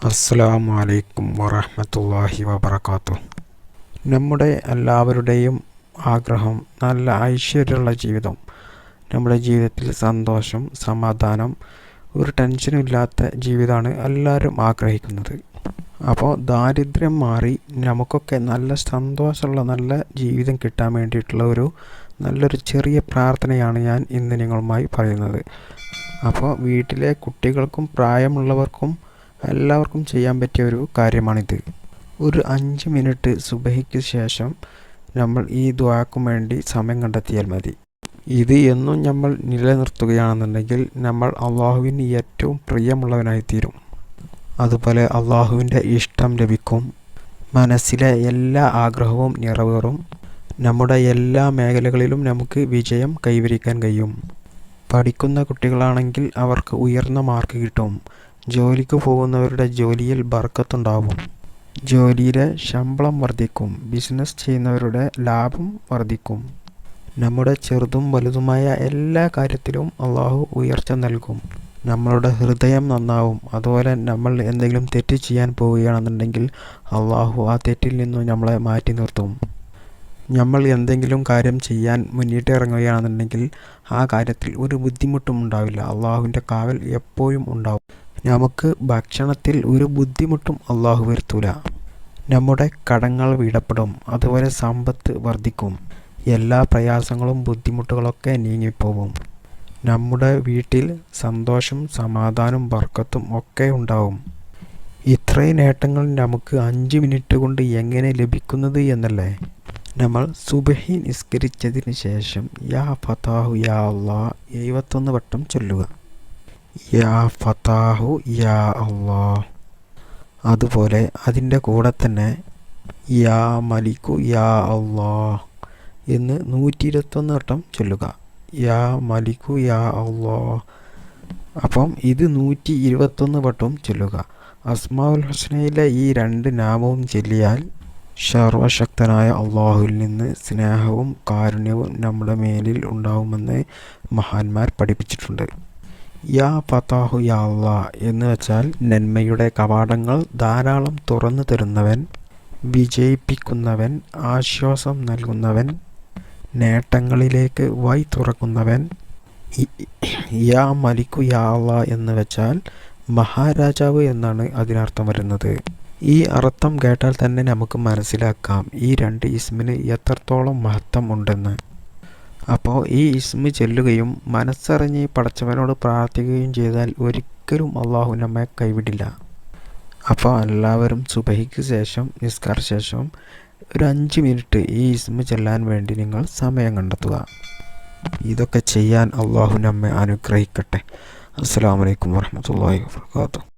അസ്സലാമു അലൈക്കും വറഹ്മത്തുള്ളാഹി വബറകാതുഹു. നമ്മുടെ എല്ലാവരുടെയും ആഗ്രഹം നല്ല ഐശ്വര്യമുള്ള ജീവിതം, നമ്മുടെ ജീവിതത്തിൽ സന്തോഷം, സമാധാനം, ഒരു ടെൻഷനും ഇല്ലാത്ത ജീവിതമാണ് എല്ലാവരും ആഗ്രഹിക്കുന്നത്. അപ്പോൾ ദാരിദ്ര്യം മാറി നമുക്കൊക്കെ നല്ല സന്തോഷമുള്ള നല്ല ജീവിതം കിട്ടാൻ വേണ്ടിയിട്ടുള്ള നല്ലൊരു ചെറിയ പ്രാർത്ഥനയാണ് ഞാൻ ഇന്ന് നിങ്ങളുമായി പറയുന്നത്. അപ്പോൾ വീട്ടിലെ കുട്ടികൾക്കും പ്രായമുള്ളവർക്കും എല്ലാവർക്കും ചെയ്യാൻ പറ്റിയ ഒരു കാര്യമാണിത്. ഒരു 5 മിനിറ്റ് സുബഹിക്ക് ശേഷം നമ്മൾ ഈ ദുആക്കും വേണ്ടി സമയം കണ്ടെത്തിയാൽ മതി. ഇത് എന്നും നമ്മൾ നിലനിർത്തുകയാണെന്നുണ്ടെങ്കിൽ നമ്മൾ അള്ളാഹുവിന് ഏറ്റവും പ്രിയമുള്ളവനായിത്തീരും. അതുപോലെ അള്ളാഹുവിൻ്റെ ഇഷ്ടം ലഭിക്കും. മനസ്സിലെ എല്ലാ ആഗ്രഹവും നിറവേറും. നമ്മുടെ എല്ലാ മേഖലകളിലും നമുക്ക് വിജയം കൈവരിക്കാൻ കഴിയും. പഠിക്കുന്ന കുട്ടികളാണെങ്കിൽ അവർക്ക് ഉയർന്ന മാർക്ക് കിട്ടും. ജോലിക്ക് പോകുന്നവരുടെ ജോലിയിൽ ബർക്കത്തുണ്ടാവും. ജോലിയിലെ ശമ്പളം വർദ്ധിക്കും. ബിസിനസ് ചെയ്യുന്നവരുടെ ലാഭം വർദ്ധിക്കും. നമ്മുടെ ചെറുതും വലുതുമായ എല്ലാ കാര്യത്തിലും അള്ളാഹു ഉയർച്ച നൽകും. നമ്മളുടെ ഹൃദയം നന്നാവും. അതുപോലെ നമ്മൾ എന്തെങ്കിലും തെറ്റ് ചെയ്യാൻ പോവുകയാണെന്നുണ്ടെങ്കിൽ അള്ളാഹു ആ തെറ്റിൽ നിന്നും നമ്മളെ മാറ്റി നിർത്തും. നമ്മൾ എന്തെങ്കിലും കാര്യം ചെയ്യാൻ മുന്നിട്ട് ഇറങ്ങുകയാണെന്നുണ്ടെങ്കിൽ ആ കാര്യത്തിൽ ഒരു ബുദ്ധിമുട്ടും ഉണ്ടാവില്ല. അള്ളാഹുവിൻ്റെ കാവൽ എപ്പോഴും ഉണ്ടാവും. നമുക്ക് ഭക്ഷണത്തിൽ ഒരു ബുദ്ധിമുട്ടും അള്ളാഹു വരുത്തൂല. നമ്മുടെ കടങ്ങൾ വീടപ്പെടും. അതുപോലെ സമ്പത്ത് വർദ്ധിക്കും. എല്ലാ പ്രയാസങ്ങളും ബുദ്ധിമുട്ടുകളൊക്കെ നീങ്ങിപ്പോവും. നമ്മുടെ വീട്ടിൽ സന്തോഷം, സമാധാനം, ബർക്കത്തും ഒക്കെ ഉണ്ടാവും. ഇത്രയും നേട്ടങ്ങൾ നമുക്ക് 5 മിനിറ്റ് കൊണ്ട് എങ്ങനെ ലഭിക്കുന്നത് എന്നല്ലേ? നമ്മൾ സുബഹി നിസ്കരിച്ചതിന് ശേഷം യാ ഫതാഹു യാ അല്ലാഹ് 71 വട്ടം ചൊല്ലുക. യാ ഫതാഹു യാ അല്ലാഹ്. അതുപോലെ അതിൻ്റെ കൂടെ തന്നെ യാ മലിക്കു യാ അല്ലാഹ് എന്ന് 121 വട്ടം ചൊല്ലുക. യാ മലിക്കു യാ അല്ലാഹ്. അപ്പം ഇത് 121 വട്ടം ചൊല്ലുക. അസ്മാഉൽ ഹുസ്നയിലെ ഈ 2 നാമവും ചൊല്ലിയാൽ സർവശക്തനായ അള്ളാഹുവിൽ നിന്ന് സ്നേഹവും കാരുണ്യവും നമ്മുടെ മേലിൽ ഉണ്ടാവുമെന്ന് മഹാന്മാർ പഠിപ്പിച്ചിട്ടുണ്ട്. യാ ഫതാഹു യാ അല്ലാഹ് എന്ന് വെച്ചാൽ നന്മയുടെ കവാടങ്ങൾ ധാരാളം തുറന്നു തരുന്നവൻ, വിജയിപ്പിക്കുന്നവൻ, ആശ്വാസം നൽകുന്നവൻ, നേട്ടങ്ങളിലേക്ക് വഴി തുറക്കുന്നവൻ. യാ മലിക്കു യാ അല്ലാഹ് എന്ന് വെച്ചാൽ മഹാരാജാവ് എന്നാണ് അതിനർത്ഥം വരുന്നത്. ഈ അർത്ഥം കേട്ടാൽ തന്നെ നമുക്ക് മനസ്സിലാക്കാം ഈ 2 ഇസ്മിന് എത്രത്തോളം മഹത്വം ഉണ്ടെന്ന്. അപ്പോൾ ഈ ഇസ്മ ചൊല്ലുകയും മനസ്സറിഞ്ഞ് പടച്ചവനോട് പ്രാർത്ഥിക്കുകയും ചെയ്താൽ ഒരിക്കലും അള്ളാഹു നമ്മെ കൈവിടില്ല. അപ്പോൾ എല്ലാവരും സുബഹിക്ക് ശേഷം നിസ്കാര ശേഷം ഒരു 5 മിനിറ്റ് ഈ ഇസ്മ ചൊല്ലാൻ വേണ്ടി നിങ്ങൾ സമയം കണ്ടെത്തുക. ഇതൊക്കെ ചെയ്യാൻ അള്ളാഹു നമ്മെ അനുഗ്രഹിക്കട്ടെ. അസ്സലാമു അലൈക്കും വറഹ്മത്തുള്ളാഹി വബറകാതുഹു.